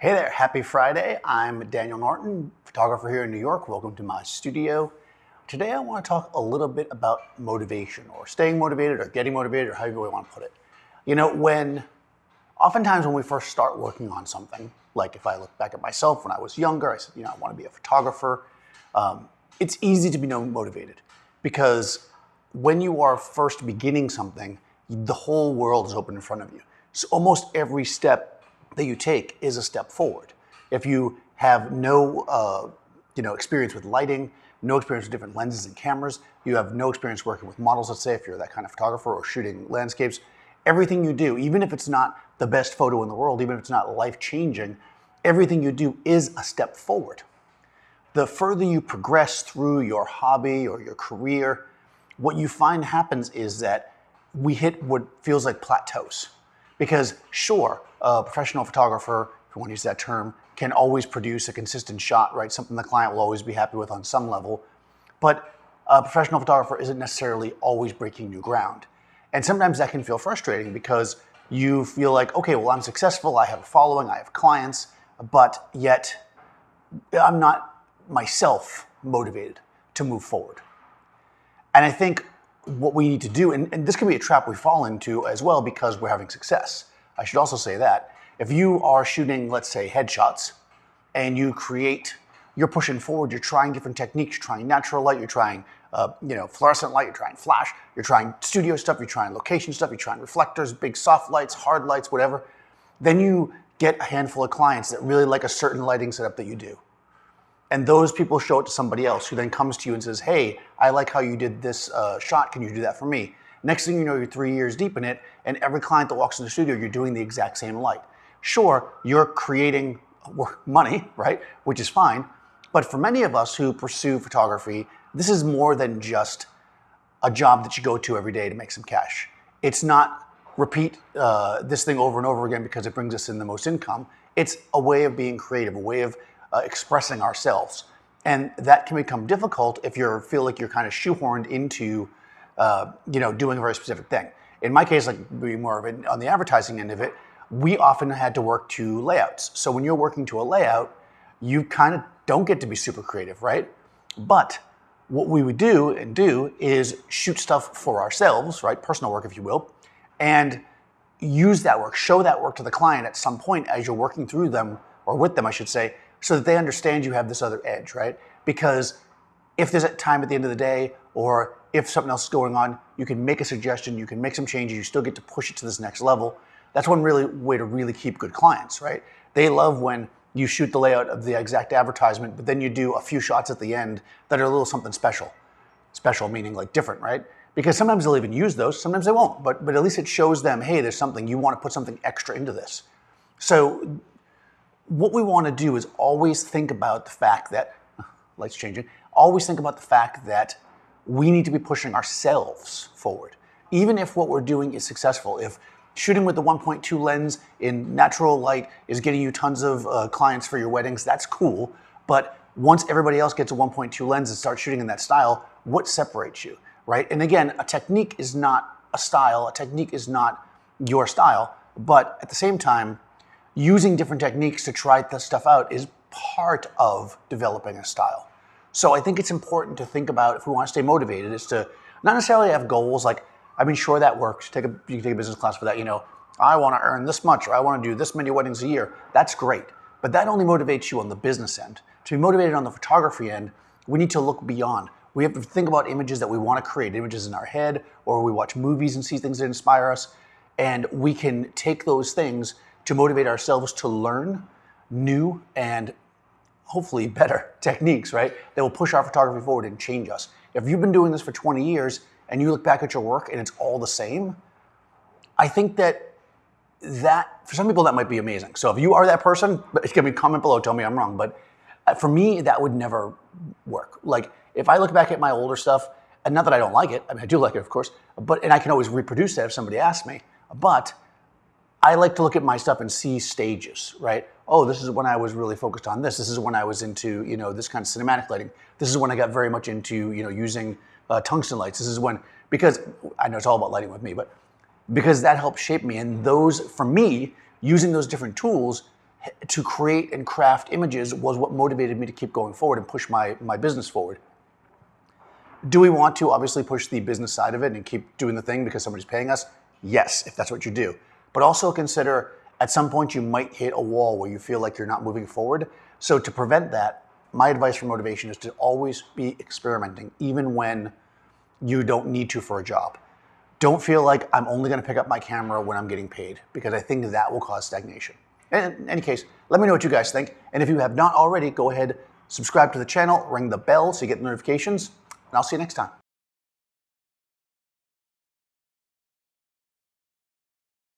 Hey there, happy Friday. I'm Daniel Norton, photographer here in New York. Welcome to my studio. Today I want to talk a little bit about motivation or staying motivated or getting motivated or however you want to put it. Oftentimes when we first start working on something, like if I look back at myself when I was younger, I said, I want to be a photographer. It's easy to be motivated because when you are first beginning something, the whole world is open in front of you. So almost every step that you take is a step forward. If you have no experience with lighting, no experience with different lenses and cameras, you have no experience working with models, let's say, if you're that kind of photographer or shooting landscapes, everything you do, even if it's not the best photo in the world, even if it's not life-changing, everything you do is a step forward. The further you progress through your hobby or your career, what you find happens is that we hit what feels like plateaus. Because sure, a professional photographer, if you want to use that term, can always produce a consistent shot, right? Something the client will always be happy with on some level. But a professional photographer isn't necessarily always breaking new ground. And sometimes that can feel frustrating because you feel like, okay, well, I'm successful, I have a following, I have clients, but yet I'm not myself motivated to move forward. And I think what we need to do, and this can be a trap we fall into as well because we're having success. I should also say that if you are shooting, let's say, headshots, and you're pushing forward, you're trying different techniques, you're trying natural light, you're trying fluorescent light, you're trying flash, you're trying studio stuff, you're trying location stuff, you're trying reflectors, big soft lights, hard lights, whatever, then you get a handful of clients that really like a certain lighting setup that you do. And those people show it to somebody else who then comes to you and says, hey, I like how you did this shot. Can you do that for me? Next thing you know, you're 3 years deep in it, and every client that walks in the studio, you're doing the exact same light. Sure, you're creating money, right? Which is fine. But for many of us who pursue photography, this is more than just a job that you go to every day to make some cash. It's not repeat this thing over and over again because it brings us in the most income. It's a way of being creative, a way of expressing ourselves. And that can become difficult if you feel like you're kind of shoehorned into doing a very specific thing. In my case, like being more of it on the advertising end of it, we often had to work to layouts. So when you're working to a layout, you kind of don't get to be super creative, right? But what we would do is shoot stuff for ourselves, right? Personal work, if you will, and use that work, show that work to the client at some point as you're working through them, or with them, I should say, so that they understand you have this other edge, right? Because if there's a time at the end of the day, or if something else is going on, you can make a suggestion, you can make some changes, you still get to push it to this next level. That's one really way to really keep good clients, right? They love when you shoot the layout of the exact advertisement, but then you do a few shots at the end that are a little something special. Special meaning like different, right? Because sometimes they'll even use those, sometimes they won't, but at least it shows them, hey, there's something, you want to put something extra into this. So what we want to do is always think about the fact that, light's changing, always think about the fact that we need to be pushing ourselves forward. Even if what we're doing is successful, if shooting with the 1.2 lens in natural light is getting you tons of clients for your weddings, that's cool. But once everybody else gets a 1.2 lens and starts shooting in that style, what separates you, right? And again, a technique is not a style, a technique is not your style, but at the same time, using different techniques to try this stuff out is part of developing a style. So I think it's important to think about, if we want to stay motivated, is to not necessarily have goals like, I mean, sure, that works. You can take a business class for that. I want to earn this much, or I want to do this many weddings a year. That's great. But that only motivates you on the business end. To be motivated on the photography end, we need to look beyond. We have to think about images that we want to create, images in our head, or we watch movies and see things that inspire us. And we can take those things to motivate ourselves to learn new and hopefully better techniques, right? That will push our photography forward and change us. If you've been doing this for 20 years and you look back at your work and it's all the same, I think that for some people that might be amazing. So if you are that person, it's gonna be comment below, tell me I'm wrong. But for me, that would never work. Like if I look back at my older stuff, and not that I don't like it, I mean, I do like it, of course, and I can always reproduce that if somebody asks me, but I like to look at my stuff and see stages, right? Oh, this is when I was really focused on this. This is when I was into, this kind of cinematic lighting. This is when I got very much into, using tungsten lights. This is when, because I know it's all about lighting with me, but because that helped shape me. And those, for me, using those different tools to create and craft images was what motivated me to keep going forward and push my business forward. Do we want to obviously push the business side of it and keep doing the thing because somebody's paying us? Yes, if that's what you do. But also consider at some point you might hit a wall where you feel like you're not moving forward. So to prevent that, my advice for motivation is to always be experimenting, even when you don't need to for a job. Don't feel like I'm only going to pick up my camera when I'm getting paid, because I think that will cause stagnation. In any case, let me know what you guys think. And if you have not already, go ahead, subscribe to the channel, ring the bell so you get notifications, and I'll see you next time.